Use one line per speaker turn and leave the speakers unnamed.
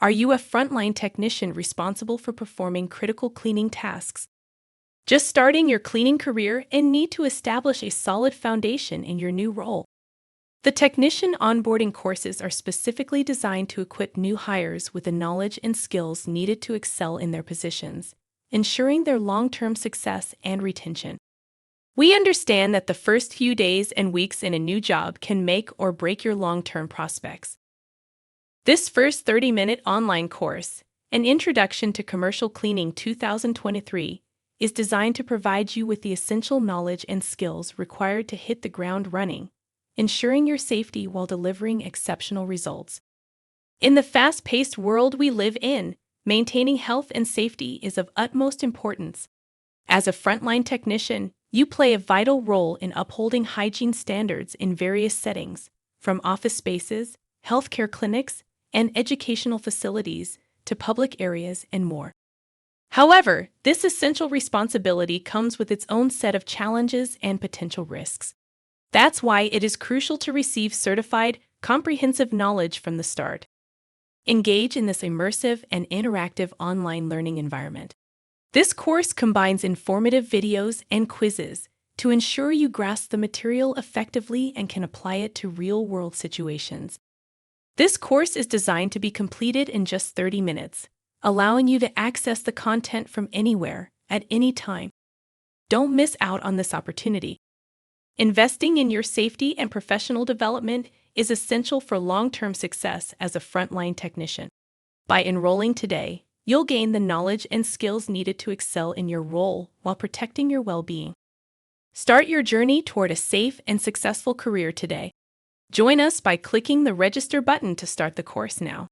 Are you a frontline technician responsible for performing critical cleaning tasks? Just starting your cleaning career and need to establish a solid foundation in your new role? The technician onboarding courses are specifically designed to equip new hires with the knowledge and skills needed to excel in their positions, ensuring their long-term success and retention. We understand that the first few days and weeks in a new job can make or break your long-term prospects. This first 30-minute online course, An Introduction to Commercial Cleaning 2023, is designed to provide you with the essential knowledge and skills required to hit the ground running, ensuring your safety while delivering exceptional results. In the fast-paced world we live in, maintaining health and safety is of utmost importance. As a frontline technician, you play a vital role in upholding hygiene standards in various settings, from office spaces, healthcare clinics, and educational facilities to public areas and more. However, this essential responsibility comes with its own set of challenges and potential risks. That's why it is crucial to receive certified, comprehensive knowledge from the start. Engage in this immersive and interactive online learning environment. This course combines informative videos and quizzes to ensure you grasp the material effectively and can apply it to real-world situations. This course is designed to be completed in just 30 minutes, allowing you to access the content from anywhere, at any time. Don't miss out on this opportunity. Investing in your safety and professional development is essential for long-term success as a frontline technician. By enrolling today, you'll gain the knowledge and skills needed to excel in your role while protecting your well-being. Start your journey toward a safe and successful career today. Join us by clicking the register button to start the course now.